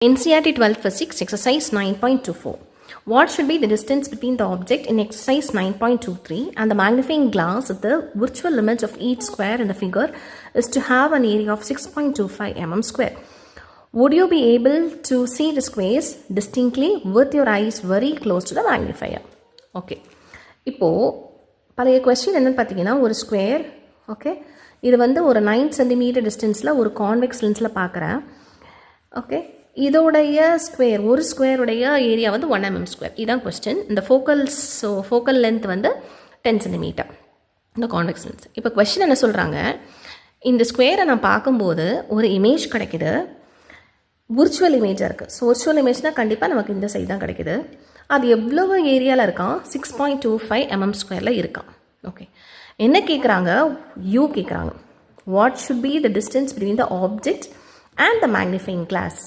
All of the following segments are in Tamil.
NCERT 12th Physics exercise 9.24. What should be the distance between the object in exercise 9.23 and the magnifying glass with the virtual image of each square in the figure is to have an area of 6.25 mm square? Would you be able to see the squares distinctly with your eyes very close to the magnifier? Okay. இப்போ பழைய கொஸ்டின் என்னன்னு பார்த்தீங்கன்னா ஒரு ஸ்கொயர் ஓகே இது வந்து ஒரு 9 சென்டிமீட்டர் டிஸ்டன்ஸில் ஒரு கான்வெக்ஸ் லென்ஸில் பார்க்குறேன் ஓகே இதோடைய ஸ்கொயர் ஒரு ஸ்கொயருடைய ஏரியா வந்து 1 mm ஸ்கொயர் இதுதான் கொஸ்டின் இந்த ஃபோக்கல் லென்த் வந்து 10 சென்டிமீட்டர் இந்த கான்வெக்ஸ் லென்ஸ் இப்போ கொஸ்டின் என்ன சொல்கிறாங்க இந்த ஸ்கொயரை நான் பார்க்கும்போது ஒரு இமேஜ் கிடைக்குது விர்ச்சுவல் இமேஜாக இருக்குது ஸோ விர்ச்சுவல் இமேஜ்னால் கண்டிப்பாக நமக்கு இந்த சைடு தான் கிடைக்குது அது எவ்வளவு ஏரியாவில் இருக்கான் 6.25 mm ஸ்கொயரில் இருக்கான் ஓகே என்ன கேட்குறாங்க யூ கேட்குறாங்க what should be the distance between the object and the magnifying glass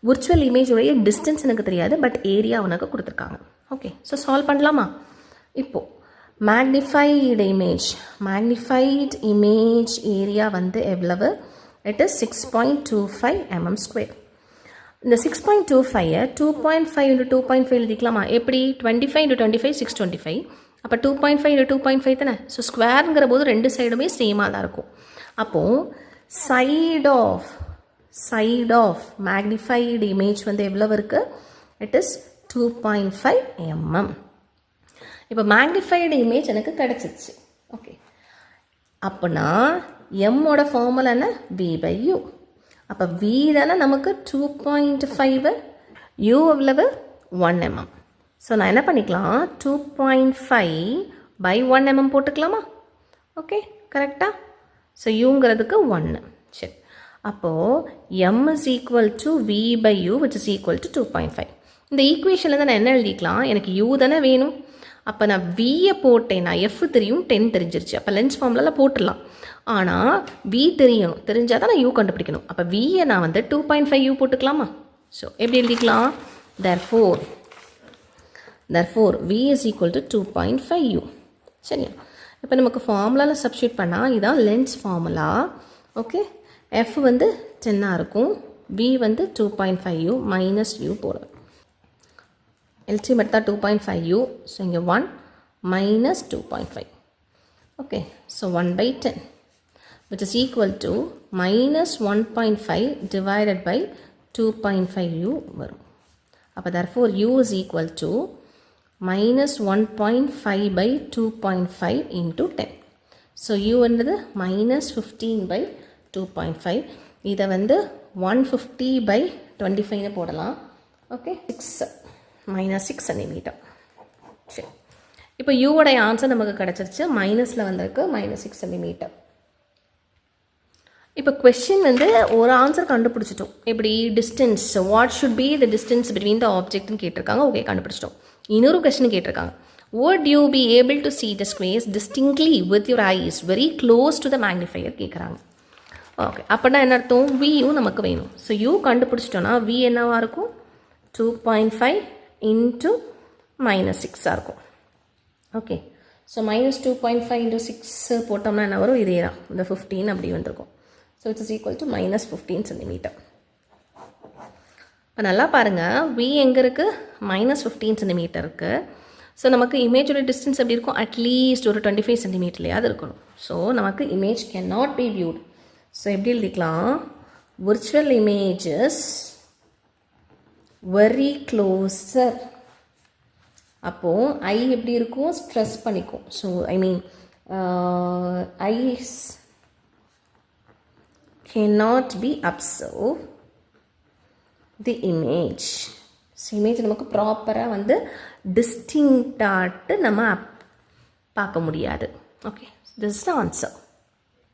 virtual இமேஜோடைய டிஸ்டன்ஸ் எனக்கு தெரியாது பட் ஏரியா உனக்கு கொடுத்துருக்காங்க ஓகே ஸோ சால்வ் பண்ணலாமா இப்போது மேக்னிஃபைடு இமேஜ் ஏரியா வந்து எவ்வளவு இட் இஸ் 6.25 mm ஸ்கொயர் இந்த 6.25 2.5 into 2.5 எழுதிக்கலாமா எப்படி 25 into 25 625 அப்போ 2.5 into 2.5 தானே ஸோ ஸ்கொயருங்கிற போது ரெண்டு சைடுமே சேமாக தான் இருக்கும் அப்போது சைட் ஆஃப் மேக்னிஃபைடு இமேஜ் வந்து எவ்வளவு இருக்குது இட் இஸ் 2.5 mm இப்போ மேக்னிஃபைடு இமேஜ் எனக்கு கிடச்சிருச்சு ஓகே அப்போனா எம்மோட ஃபார்முலா என்ன V/U அப்போ V தானே நமக்கு 2.5 U எவ்வளவு 1 mm ஸோ நான் என்ன பண்ணிக்கலாம் 2.5/1 mm போட்டுக்கலாமா ஓகே கரெக்டாக ஸோ யூங்கிறதுக்கு 1 சரி அப்போது m is equal to V/U which is equal to 2.5 இந்த ஈக்குவேஷனில் தான் நான் என்ன எழுதிக்கலாம் எனக்கு U தானே வேணும் அப்போ நான் Vயை போட்டேன் நான் F தெரியும் 10 தெரிஞ்சிருச்சு அப்போ லென்ஸ் ஃபார்முலாவில் போட்டுடலாம் ஆனால் V தெரிஞ்சால் தான் நான் U கண்டுபிடிக்கணும் அப்போ Vயை நான் வந்து 2.5 U போட்டுக்கலாமா ஸோ எப்படி எழுதிக்கலாம் therefore V is equal to 2.5 U சரியா இப்போ நமக்கு ஃபார்முலாவில் சப்ஸ்டியூட் பண்ணால் இதான் லென்ஸ் ஃபார்முலா ஓகே F வந்து 10 இருக்கும் V வந்து 2.5 U மைனஸ் U போடுவேன் LCM எடுத்தால் 2.5 U ஸோ இங்கே 1 minus 2.5 okay so 1/10 which is equal to minus 1.5 divided by 2.5 U வரும் அப்போ therefore U is equal to minus 1.5/2.5 into 10 so U என்னது minus 15/2.5 இதை வந்து 150/25 போடலாம் ஓகே 6 சென்டிமீட்டர் சரி இப்போ யூவோடைய ஆன்சர் நமக்கு கிடச்சிருச்சு மைனஸில் வந்திருக்கு -6 சென்டிமீட்டர் இப்போ கொஸ்டின் வந்து ஒரு ஆன்சர் கண்டுபிடிச்சிட்டோம் எப்படி distance what should be the distance between the ஆப்ஜெக்ட்னு கேட்டிருக்காங்க ஓகே கண்டுபிடிச்சிட்டோம் இன்னொரு கொஸ்டின் கேட்டிருக்காங்க would you be able to see the squares distinctly with your eyes very close to the magnifier கேட்குறாங்க ஓகே அப்படின்னா என்ன அர்த்தம் வியும் நமக்கு வேணும் ஸோ யூ கண்டுபிடிச்சிட்டோன்னா வி என்னவாக இருக்கும் 2.5 into -6 இருக்கும் ஓகே ஸோ -2.5 into 6 போட்டோம்னா என்ன வரும் இதே தான் இந்த 15 அப்படி வந்திருக்கும் so it's is equal to -15 centimetre இப்போ நல்லா பாருங்கள் V எங்கே இருக்குது -15 சென்டிமீட்டர் இருக்குது ஸோ நமக்கு இமேஜோட டிஸ்டன்ஸ் எப்படி இருக்கும் அட்லீஸ்ட் ஒரு 25 சென்டிமீட்டர்லையாவது இருக்கணும் ஸோ நமக்கு image can not be viewed so எப்படி எழுதிக்கலாம் விர்ச்சுவல் இமேஜஸ் வெரி க்ளோசர் அப்போது ஐ எப்படி இருக்கும் ஸ்ட்ரெஸ் பண்ணிக்கும் so I mean eyes cannot be observe the image so image நமக்கு ப்ராப்பராக வந்து டிஸ்டிங்க்டாட்டு நம்ம பார்க்க முடியாது okay this is the answer